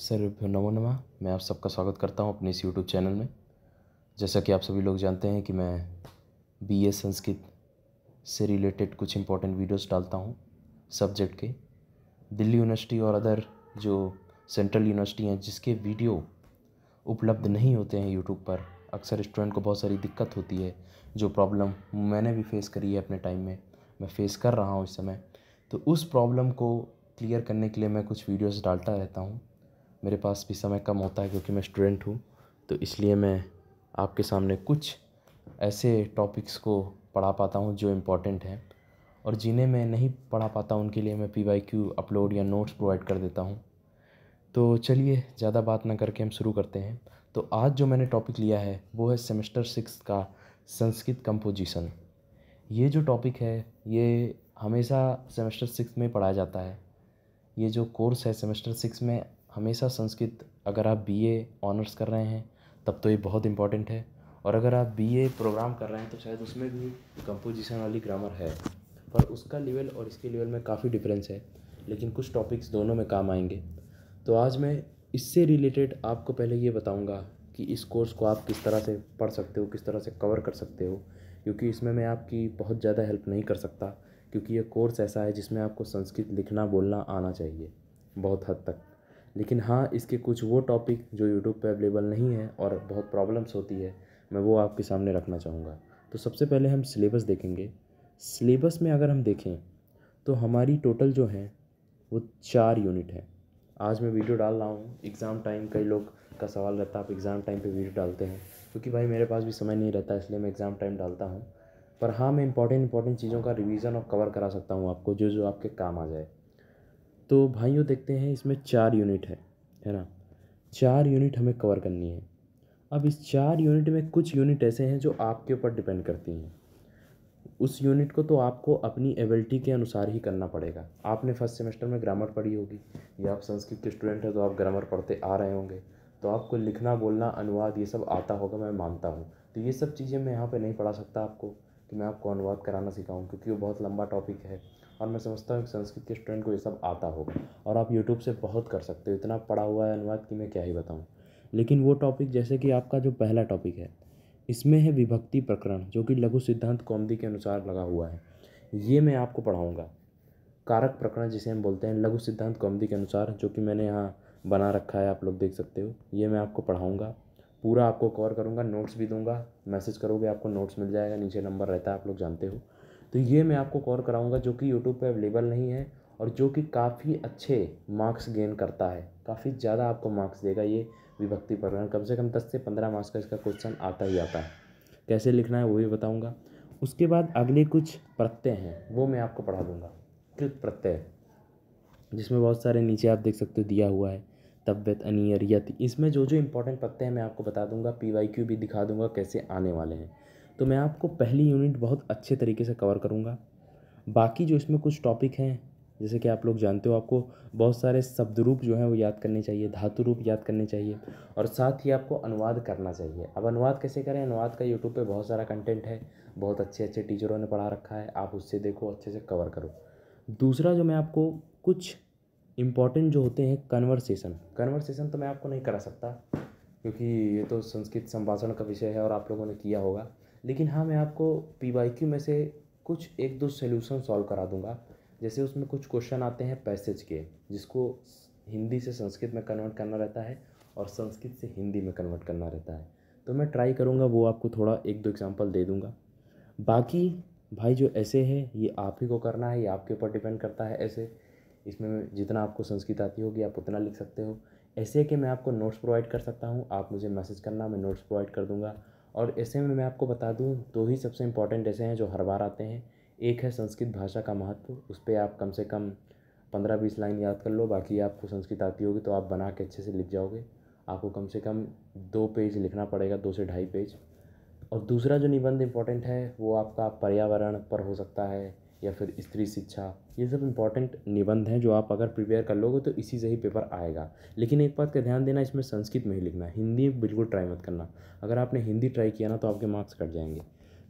सर्वभ्यो नमो नमः। मैं आप सबका स्वागत करता हूं अपने इस यूट्यूब चैनल में। जैसा कि आप सभी लोग जानते हैं कि मैं बीए संस्कृत से रिलेटेड कुछ इंपॉर्टेंट वीडियोस डालता हूं सब्जेक्ट के। दिल्ली यूनिवर्सिटी और अदर जो सेंट्रल यूनिवर्सिटी हैं जिसके वीडियो उपलब्ध नहीं होते हैं यूट्यूब पर, अक्सर स्टूडेंट को बहुत सारी दिक्कत होती है। जो प्रॉब्लम मैंने भी फेस करी है अपने टाइम में, मैं फेस कर रहा हूँ इस समय। तो उस प्रॉब्लम को क्लियर करने के लिए मैं कुछ वीडियोस डालता रहता हूँ। मेरे पास भी समय कम होता है क्योंकि मैं स्टूडेंट हूँ, तो इसलिए मैं आपके सामने कुछ ऐसे टॉपिक्स को पढ़ा पाता हूँ जो इम्पोर्टेंट हैं, और जिन्हें मैं नहीं पढ़ा पाता उनके लिए मैं PYQ अपलोड या नोट्स प्रोवाइड कर देता हूँ। तो चलिए ज़्यादा बात ना करके हम शुरू करते हैं। तो आज जो मैंने टॉपिक लिया है वो है सेमेस्टर 6 का संस्कृत कंपोजिशन। ये जो टॉपिक है ये हमेशा सेमेस्टर 6 में पढ़ाया जाता है। ये जो कोर्स है सेमेस्टर 6 में हमेशा संस्कृत, अगर आप बीए ऑनर्स कर रहे हैं तब तो ये बहुत इंपॉर्टेंट है, और अगर आप बीए प्रोग्राम कर रहे हैं तो शायद उसमें भी कंपोजिशन वाली ग्रामर है, पर उसका लेवल और इसके लेवल में काफ़ी डिफरेंस है, लेकिन कुछ टॉपिक्स दोनों में काम आएंगे। तो आज मैं इससे रिलेटेड आपको पहले ये बताऊंगा कि इस कोर्स को आप किस तरह से पढ़ सकते हो, किस तरह से कवर कर सकते हो, क्योंकि इसमें मैं आपकी बहुत ज़्यादा हेल्प नहीं कर सकता, क्योंकि ये कोर्स ऐसा है जिसमें आपको संस्कृत लिखना बोलना आना चाहिए बहुत हद तक। लेकिन हाँ, इसके कुछ वो टॉपिक जो यूट्यूब पे अवेलेबल नहीं है और बहुत प्रॉब्लम्स होती है, मैं वो आपके सामने रखना चाहूँगा। तो सबसे पहले हम सिलेबस देखेंगे। सिलेबस में अगर हम देखें तो हमारी टोटल जो है वो 4 यूनिट है। आज मैं वीडियो डाल रहा हूँ एग्ज़ाम टाइम, कई लोग का सवाल रहता है आप एग्ज़ाम टाइम पे वीडियो डालते हैं, क्योंकि भाई मेरे पास भी समय नहीं रहता, इसलिए मैं एग्ज़ाम टाइम डालता हूँ। पर हाँ, मैं इंपॉर्टेंट चीज़ों का रिवीजन और कवर करा सकता हूँ आपको, जो जो आपके काम आ जाए। तो भाइयों देखते हैं, इसमें 4 यूनिट है ना। 4 यूनिट हमें कवर करनी है। अब इस 4 यूनिट में कुछ यूनिट ऐसे हैं जो आपके ऊपर डिपेंड करती हैं। उस यूनिट को तो आपको अपनी एबिलिटी के अनुसार ही करना पड़ेगा। आपने फर्स्ट सेमेस्टर में ग्रामर पढ़ी होगी, या आप संस्कृत के स्टूडेंट हैं तो आप ग्रामर पढ़ते आ रहे होंगे, तो आपको लिखना बोलना अनुवाद ये सब आता होगा, मैं मानता हूँ। तो ये सब चीज़ें मैं यहाँ पे नहीं पढ़ा सकता आपको कि मैं आपको अनुवाद कराना सिखाऊँ, क्योंकि वो बहुत लंबा टॉपिक है, और मैं समझता हूँ कि संस्कृत के स्टूडेंट को ये सब आता होगा और आप यूट्यूब से बहुत कर सकते हो। इतना पढ़ा हुआ है अनुवाद की मैं क्या ही बताऊँ। लेकिन वो टॉपिक जैसे कि आपका जो पहला टॉपिक है, इसमें है विभक्ति प्रकरण, जो कि लघु सिद्धांत कौमुदी के अनुसार लगा हुआ है। ये मैं आपको पढ़ाऊँगा। कारक प्रकरण जिसे हम बोलते हैं लघु सिद्धांत कौमुदी के अनुसार, जो कि मैंने यहाँ बना रखा है, आप लोग देख सकते हो। ये मैं आपको पढ़ाऊँगा, पूरा आपको कवर करूँगा, नोट्स भी दूंगा। मैसेज करोगे आपको नोट्स मिल जाएगा, नीचे नंबर रहता है, आप लोग जानते हो। तो ये मैं आपको कवर कराऊँगा, जो कि यूट्यूब पर अवेलेबल नहीं है, और जो कि काफ़ी अच्छे मार्क्स गेन करता है, काफ़ी ज़्यादा आपको मार्क्स देगा ये विभक्ति प्रकरण। कम से कम 10 से 15 मार्क्स का इसका क्वेश्चन आता ही आता है। कैसे लिखना है वो भी बताऊँगा। उसके बाद अगले कुछ प्रत्यय हैं वो मैं आपको पढ़ा दूँगा। कृत प्रत्यय, जिसमें बहुत सारे नीचे आप देख सकते हो दिया हुआ है, तव्यत, अनियर, यति। इसमें जो जो इंपॉर्टेंट प्रत्यय हैं मैं आपको बता दूंगा, PYQ भी दिखा दूंगा कैसे आने वाले हैं। तो मैं आपको पहली यूनिट बहुत अच्छे तरीके से कवर करूंगा। बाकी जो इसमें कुछ टॉपिक हैं, जैसे कि आप लोग जानते हो, आपको बहुत सारे शब्द रूप जो हैं वो याद करने चाहिए, धातु रूप याद करने चाहिए, और साथ ही आपको अनुवाद करना चाहिए। अब अनुवाद कैसे करें, अनुवाद का यूट्यूब पे बहुत सारा कंटेंट है, बहुत अच्छे अच्छे टीचरों ने पढ़ा रखा है, आप उससे देखो, अच्छे से कवर करो। दूसरा जो मैं आपको कुछ इम्पॉर्टेंट जो होते हैं, कन्वर्सेशन तो मैं आपको नहीं करा सकता, क्योंकि ये तो संस्कृत संभाषण का विषय है और आप लोगों ने किया होगा। लेकिन हाँ, मैं आपको PYQ में से कुछ एक दो सोल्यूशन सॉल्व करा दूंगा। जैसे उसमें कुछ क्वेश्चन आते हैं पैसेज के, जिसको हिंदी से संस्कृत में कन्वर्ट करना रहता है और संस्कृत से हिंदी में कन्वर्ट करना रहता है। तो मैं ट्राई करूँगा वो आपको थोड़ा एक दो एग्जांपल दे दूँगा। बाकी भाई जो ऐसे है ये आप ही को करना है, ये आपके ऊपर डिपेंड करता है। ऐसे इसमें जितना आपको संस्कृत आती होगी आप उतना लिख सकते हो। ऐसे कि मैं आपको नोट्स प्रोवाइड कर सकता हूँ, आप मुझे मैसेज करना, मैं नोट्स प्रोवाइड कर दूँगा। और ऐसे में मैं आपको बता दूँ, दो ही सबसे इंपॉर्टेंट ऐसे हैं जो हर बार आते हैं। एक है संस्कृत भाषा का महत्व, उस पर आप कम से कम 15-20 लाइन याद कर लो, बाकी आपको संस्कृत आती होगी तो आप बना के अच्छे से लिख जाओगे। आपको कम से कम 2 पेज लिखना पड़ेगा, 2 से ढाई पेज। और दूसरा जो निबंध इम्पोर्टेंट है वो आपका पर्यावरण पर हो सकता है, या फिर स्त्री शिक्षा। ये सब इम्पोर्टेंट निबंध हैं जो आप अगर प्रिपेयर कर लोगे तो इसी से ही पेपर आएगा। लेकिन एक बात का ध्यान देना, इसमें संस्कृत में ही लिखना है, हिंदी बिल्कुल ट्राई मत करना। अगर आपने हिंदी ट्राई किया ना तो आपके मार्क्स कट जाएंगे।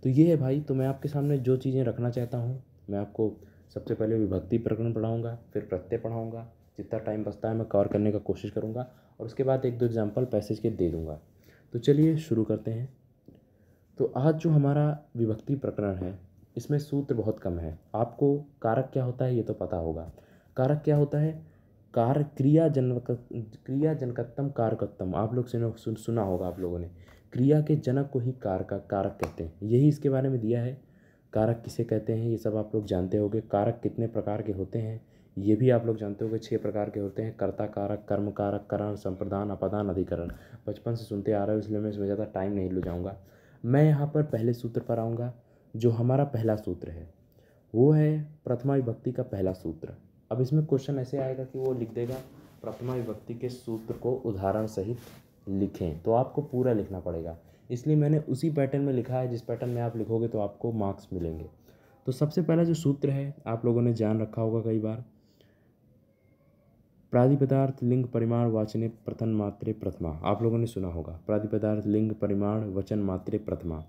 तो ये है भाई, तो मैं आपके सामने जो चीज़ें रखना चाहता हूँ, मैं आपको सबसे पहले विभक्ति प्रकरण पढ़ाऊँगा, फिर प्रत्यय पढ़ाऊँगा, जितना टाइम बचता है मैं कवर करने का कोशिश करूँगा और उसके बाद 1-2 एग्जाम्पल पैसेज के दे दूँगा। तो चलिए शुरू करते हैं। तो आज जो हमारा विभक्ति प्रकरण है इसमें सूत्र बहुत कम है। आपको कारक क्या होता है ये तो पता होगा। कारक क्या होता है? कार क्रिया जनकत्तम कारकत्तम, आप लोग सुना होगा आप लोगों ने। क्रिया के जनक को ही कारक कहते हैं, यही इसके बारे में दिया है। कारक किसे कहते हैं ये सब आप लोग जानते होंगे। कारक कितने प्रकार के होते हैं ये भी आप लोग जानते होंगे। 6 प्रकार के होते हैं। कर्ता कारक, कर्म कारक, करण, संप्रदान, अपादान, अधिकरण। बचपन से सुनते आ रहे हो इसलिए मैं इसमें ज़्यादा टाइम नहीं ले जाऊँगा। मैं यहाँ पर पहले सूत्र पर आऊँगा। जो हमारा पहला सूत्र है वो है प्रथमा विभक्ति का पहला सूत्र। अब इसमें क्वेश्चन ऐसे आएगा कि वो लिख देगा प्रथमा विभक्ति के सूत्र को उदाहरण सहित लिखें, तो आपको पूरा लिखना पड़ेगा। इसलिए मैंने उसी पैटर्न में लिखा है जिस पैटर्न में आप लिखोगे तो आपको मार्क्स मिलेंगे। तो सबसे पहला जो सूत्र है आप लोगों ने जान रखा होगा कई बार, प्रातिपदार्थ लिंग परिमाण वाचने प्रथम मात्रे प्रथमा। आप लोगों ने सुना होगा प्रातिपदार्थ लिंग परिमाण वचन मात्रे प्रथमा,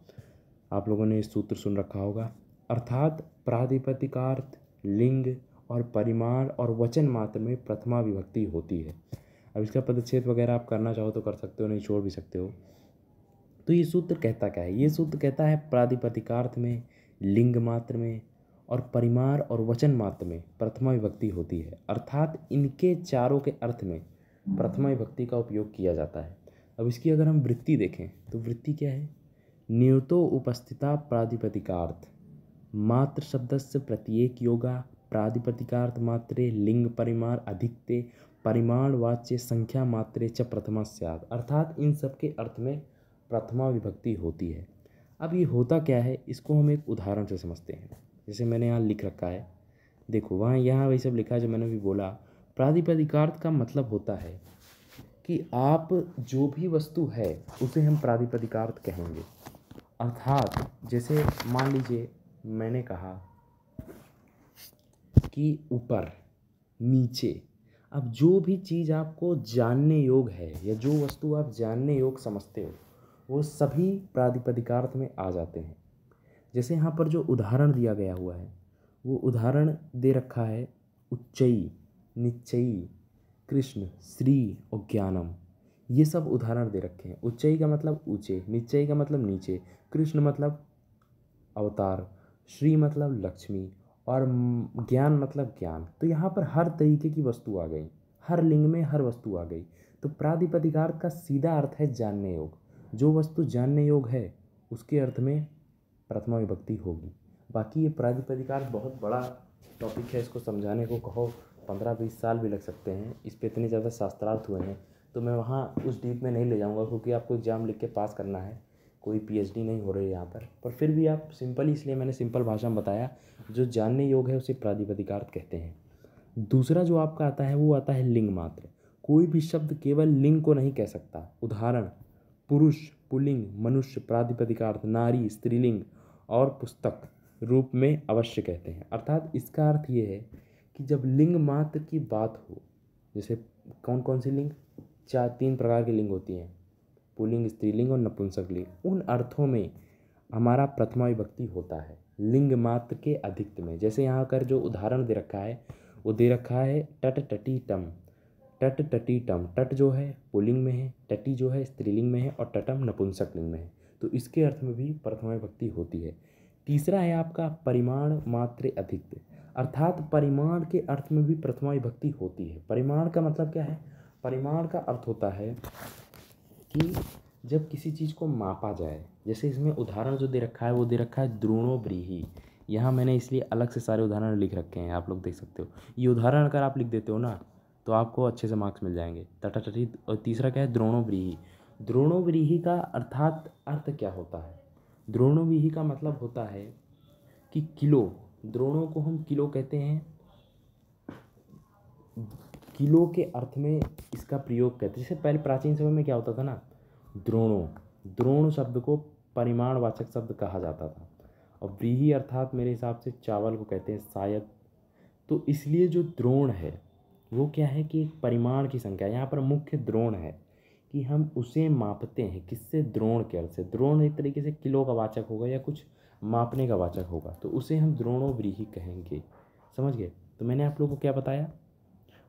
आप लोगों ने इस सूत्र सुन रखा होगा। अर्थात प्रातिपदिकार्थ लिंग और परिमाण और वचन मात्र में प्रथमा विभक्ति होती है। अब इसका पदच्छेद वगैरह आप करना चाहो तो कर सकते हो, नहीं छोड़ भी सकते हो। तो ये सूत्र कहता क्या है? ये सूत्र कहता है प्रातिपदिकार्थ में, लिंग मात्र में और परिमाण और वचन मात्र में प्रथमा विभक्ति होती है। अर्थात इनके चारों के अर्थ में प्रथमा विभक्ति का उपयोग किया जाता है। अब इसकी अगर हम वृत्ति देखें तो वृत्ति क्या है? नियतो उपस्थिता प्रातिपदिकार्थ मात्र शब्दस्य प्रत्येक योगा प्रातिपदिकार्थ मात्रे लिंग परिमाण अधिकते परिमाण वाच्य संख्या मात्रे च प्रथमा स्यात्। अर्थात इन सब के अर्थ में प्रथमा विभक्ति होती है। अब ये होता क्या है इसको हम एक उदाहरण से समझते हैं। जैसे मैंने यहाँ लिख रखा है, देखो वहाँ यहाँ वही सब लिखा है जो मैंने भी बोला। प्रातिपदिकार्थ का मतलब होता है कि आप जो भी वस्तु है उसे हम प्रातिपदिकार्थ कहेंगे। अर्थात जैसे मान लीजिए मैंने कहा कि ऊपर, नीचे, अब जो भी चीज़ आपको जानने योग्य है या जो वस्तु आप जानने योग्य समझते हो वो सभी प्रातिपदिकार्थ में आ जाते हैं। जैसे यहाँ पर जो उदाहरण दिया गया हुआ है वो उदाहरण दे रखा है उच्चई, निश्चयी, कृष्ण, श्री और ज्ञानम। ये सब उदाहरण दे रखे हैं। उच्चई का मतलब ऊंचे, निश्चयी का मतलब नीचे, कृष्ण मतलब अवतार, श्री मतलब लक्ष्मी और ज्ञान मतलब ज्ञान। तो यहाँ पर हर तरीके की वस्तु आ गई, हर लिंग में हर वस्तु आ गई। तो प्रातिपदिकार्थ का सीधा अर्थ है जानने योग्य। जो वस्तु जानने योग्य है उसके अर्थ में प्रथमा विभक्ति होगी। बाकी ये प्रातिपदिकार्थ बहुत बड़ा टॉपिक है, इसको समझाने को कहो 15-20 साल भी लग सकते हैं। इस पे इतने ज़्यादा शास्त्रार्थ हुए हैं तो मैं वहाँ उस डीप में नहीं ले जाऊँगा क्योंकि आपको एग्ज़ाम लिख के पास करना है, कोई पीएचडी नहीं हो रही है यहाँ पर फिर भी आप सिंपल, इसलिए मैंने सिंपल भाषा में बताया। जो जानने योग्य है उसे प्रातिपदिकार्थ कहते हैं। दूसरा जो आपका आता है वो आता है लिंग मात्र। कोई भी शब्द केवल लिंग को नहीं कह सकता। उदाहरण पुरुष, पुल्लिंग, मनुष्य प्रातिपदिकार्थ, नारी स्त्रीलिंग और पुस्तक रूप में अवश्य कहते हैं। अर्थात इसका अर्थ ये है कि जब लिंग मात्र की बात हो, जैसे कौन कौन सी लिंग, 3 प्रकार की लिंग होती हैं, पुल्लिंग, स्त्रीलिंग और नपुंसक लिंग, उन अर्थों में हमारा प्रथमा विभक्ति होता है लिंग मात्र के अधिक में। जैसे यहाँ कर जो उदाहरण दे रखा है वो दे रखा है टट टटी टम। टट टटी टम, टट जो है पुल्लिंग में है, टटी जो है स्त्रीलिंग में है और टटम नपुंसक लिंग में है। तो इसके अर्थ में भी प्रथमा विभक्ति होती है। तीसरा है आपका परिमाण मात्र अधिक। अर्थात परिमाण के अर्थ में भी प्रथमा विभक्ति होती है। परिमाण का मतलब क्या है? परिमाण का अर्थ होता है कि जब किसी चीज़ को मापा जाए। जैसे इसमें उदाहरण जो दे रखा है वो दे रखा है द्रोणो व्रीहि। यहाँ मैंने इसलिए अलग से सारे उदाहरण लिख रखे हैं, आप लोग देख सकते हो। ये उदाहरण अगर आप लिख देते हो ना तो आपको अच्छे से मार्क्स मिल जाएंगे। टटाटटी। और तीसरा क्या है? द्रोणो व्रीहि। द्रोणो व्रीहि का अर्थात अर्थ क्या होता है? द्रोणो व्रीहि का मतलब होता है कि किलो, द्रोणों को हम किलो कहते हैं, किलो के अर्थ में इसका प्रयोग करते हैं। जैसे पहले प्राचीन समय में क्या होता था ना, द्रोणों, द्रोण शब्द को परिमाणवाचक शब्द कहा जाता था और व्रीहि अर्थात मेरे हिसाब से चावल को कहते हैं शायद। तो इसलिए जो द्रोण है वो क्या है कि एक परिमाण की संख्या। यहाँ पर मुख्य द्रोण है कि हम उसे मापते हैं किससे? द्रोण के अर्थ से। द्रोण एक तरीके से किलो का वाचक होगा या कुछ मापने का वाचक होगा, तो उसे हम द्रोणो व्रीहि कहेंगे। समझ गए? तो मैंने आप लोगों को क्या बताया?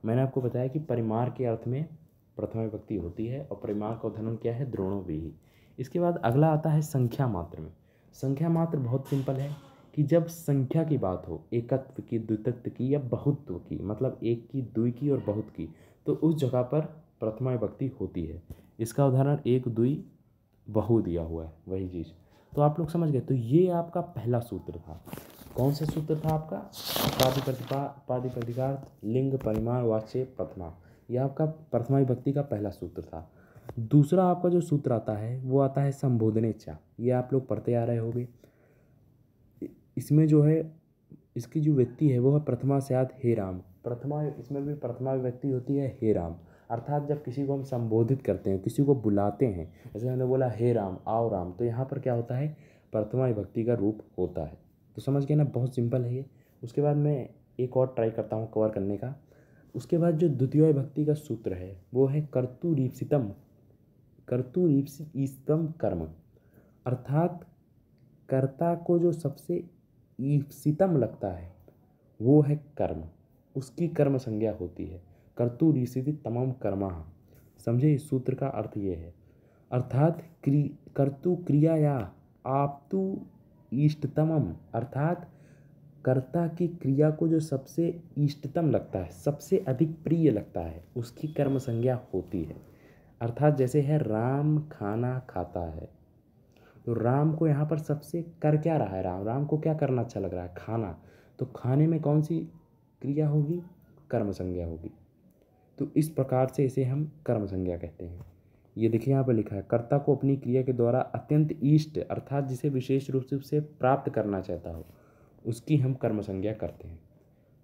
मैंने आपको बताया कि परिमार के अर्थ में प्रथमा विभक्ति होती है और परिमार का उदाहरण क्या है, द्रोणों भी। इसके बाद अगला आता है संख्या मात्र में। संख्या मात्र बहुत सिंपल है कि जब संख्या की बात हो, एकत्व की, द्वित्व की या बहुत्व की, मतलब एक की, दुई की और बहुत की, तो उस जगह पर प्रथमा विभक्ति होती है। इसका उदाहरण एक, दुई, बहु दिया हुआ है, वही चीज़। तो आप लोग समझ गए। तो ये आपका पहला सूत्र था। कौन सा सूत्र था आपका? प्रातिपदिकार्थ लिंग परिमाण वाच्य प्रथमा। यह आपका प्रथमा विभक्ति का पहला सूत्र था। दूसरा आपका जो सूत्र आता है वो आता है संबोधनेच्छा। ये आप लोग पढ़ते आ रहे होंगे। इसमें जो है, इसकी जो व्यक्ति है वो है प्रथमा स्यात् हे राम। प्रथमा, इसमें भी प्रथमा विभक्ति होती है हे राम। अर्थात जब किसी को हम संबोधित करते हैं, किसी को बुलाते हैं, जैसे हमने बोला हे राम, आओ राम, तो यहाँ पर क्या होता है, प्रथमा विभक्ति का रूप होता है। तो समझ गए ना, बहुत सिंपल है ये। उसके बाद मैं एक और ट्राई करता हूँ कवर करने का। उसके बाद जो द्वितीय विभक्ति का सूत्र है वो है कर्तुरीप्सितम। कर्तुरीप्सितम कर्म, अर्थात कर्ता को जो सबसे ईप्सितम लगता है वो है कर्म, उसकी कर्म संज्ञा होती है। कर्तुरीप्सिति तमम कर्मः। समझे, इस सूत्र का अर्थ ये है। अर्थात कर्तु क्रिया या आप्तु इष्टतमम, अर्थात कर्ता की क्रिया को जो सबसे इष्टतम लगता है, सबसे अधिक प्रिय लगता है, उसकी कर्म संज्ञा होती है। अर्थात जैसे है राम खाना खाता है, तो राम को यहाँ पर सबसे कर क्या रहा है, राम को क्या करना अच्छा लग रहा है, खाना। तो खाने में कौन सी क्रिया होगी, कर्म संज्ञा होगी। तो इस प्रकार से इसे हम कर्म संज्ञा कहते हैं। ये देखिए यहाँ पर लिखा है, कर्ता को अपनी क्रिया के द्वारा अत्यंत इष्ट, अर्थात जिसे विशेष रूप से उसे प्राप्त करना चाहता हो, उसकी हम कर्म संज्ञा करते हैं।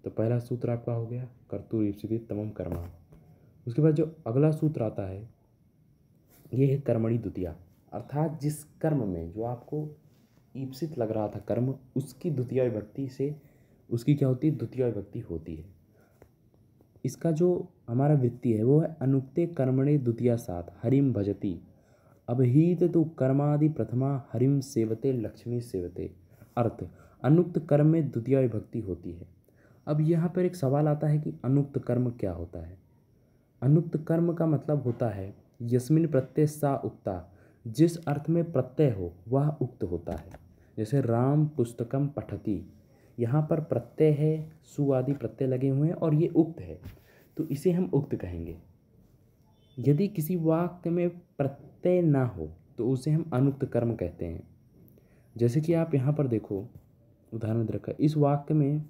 तो पहला सूत्र आपका हो गया कर्तुरीप्सिति तमम कर्मः। उसके बाद जो अगला सूत्र आता है ये है कर्मणि द्वितीया, अर्थात जिस कर्म में जो आपको ईप्सित लग रहा था कर्म, उसकी द्वितीय विभक्ति से उसकी क्या होती है, द्वितीय विभक्ति होती है। इसका जो हमारा वृत्ति है वो है अनुक्ते कर्मणे द्वितीया साथ हरिम भजति अभिहित तो कर्मादि प्रथमा हरिम सेवते लक्ष्मी सेवते। अर्थ, अनुक्त कर्म में द्वितीय विभक्ति होती है। अब यहाँ पर एक सवाल आता है कि अनुक्त कर्म क्या होता है। अनुक्त कर्म का मतलब होता है यस्मिन प्रत्यय सा उक्ता, जिस अर्थ में प्रत्यय हो वह उक्त होता है। जैसे राम पुस्तकम पठति, यहाँ पर प्रत्यय है, सु आदि प्रत्यय लगे हुए हैं और ये उक्त है, तो इसे हम उक्त कहेंगे। यदि किसी वाक्य में प्रत्यय ना हो तो उसे हम अनुक्त कर्म कहते हैं। जैसे कि आप यहाँ पर देखो, उदाहरण दे रखा है, इस वाक्य में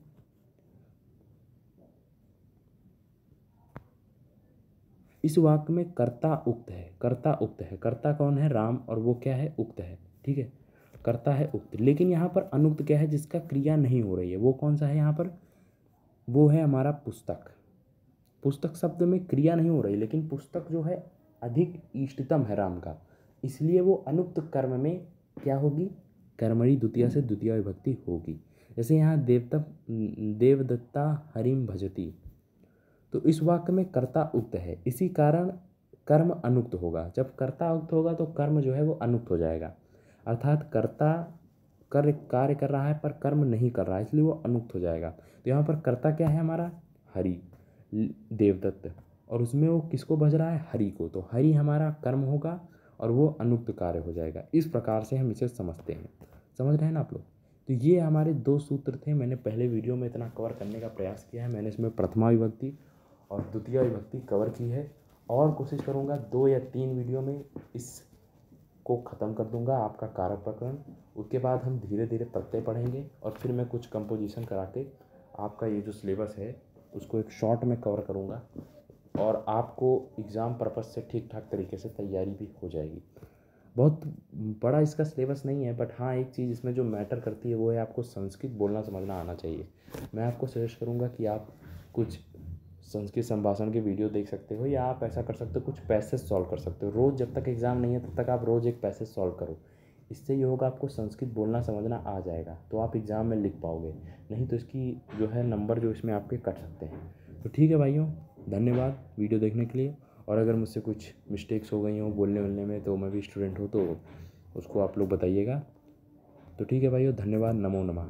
कर्ता उक्त है, कर्ता उक्त है। कर्ता कौन है, राम, और वो क्या है, उक्त है। ठीक है, कर्ता है उक्त। लेकिन यहाँ पर अनुक्त क्या है, जिसका क्रिया नहीं हो रही है, वो कौन सा है यहाँ पर, वो है हमारा पुस्तक। पुस्तक शब्द में क्रिया नहीं हो रही, लेकिन पुस्तक जो है अधिक इष्टतम है राम का, इसलिए वो अनुक्त कर्म में क्या होगी, कर्मणि द्वितीया से द्वितीय विभक्ति होगी। जैसे यहाँ देवदत्ता हरिम भजती, तो इस वाक्य में कर्ता उक्त है, इसी कारण कर्म अनुक्त होगा। जब कर्ता उक्त होगा तो कर्म जो है वो अनुक्त हो जाएगा। अर्थात कर्ता कार्य कर रहा है पर कर्म नहीं कर रहा है, इसलिए वो अनुक्त हो जाएगा। तो यहाँ पर कर्ता क्या है हमारा, हरि, देवदत्त, और उसमें वो किसको भज रहा है, हरि को, तो हरि हमारा कर्म होगा और वो अनुक्त कार्य हो जाएगा। इस प्रकार से हम इसे समझते हैं। समझ रहे हैं ना आप लोग। तो ये हमारे दो सूत्र थे। मैंने पहले वीडियो में इतना कवर करने का प्रयास किया है। मैंने इसमें प्रथमा विभक्ति और द्वितीय विभक्ति कवर की है, और कोशिश करूँगा 2 या 3 वीडियो में इसको ख़त्म कर दूँगा, आपका कारक प्रकरण। उसके बाद हम धीरे धीरे प्रत्यय पढ़ेंगे और फिर मैं कुछ कंपोजिशन करा के आपका ये जो सिलेबस है उसको एक शॉर्ट में कवर करूँगा, और आपको एग्ज़ाम पर्पज़ से ठीक ठाक तरीके से तैयारी भी हो जाएगी। बहुत बड़ा इसका सिलेबस नहीं है, बट हाँ एक चीज़ इसमें जो मैटर करती है वो है आपको संस्कृत बोलना समझना आना चाहिए। मैं आपको सजेस्ट करूँगा कि आप कुछ संस्कृत संभाषण के वीडियो देख सकते हो, या आप ऐसा कर सकते हो कुछ पैसेज सॉल्व कर सकते हो। रोज़ जब तक एग्ज़ाम नहीं है तब तक आप रोज़ एक पैसेज सॉल्व करो। इससे ये होगा आपको संस्कृत बोलना समझना आ जाएगा, तो आप एग्ज़ाम में लिख पाओगे। नहीं तो इसकी जो है नंबर जो इसमें आपके कट सकते हैं। तो ठीक है भाइयों, धन्यवाद वीडियो देखने के लिए। और अगर मुझसे कुछ मिस्टेक्स हो गई हों बोलने वलने में, तो मैं भी स्टूडेंट हूँ, तो उसको आप लोग बताइएगा। तो ठीक है भाइयों, धन्यवाद, नमो नमः।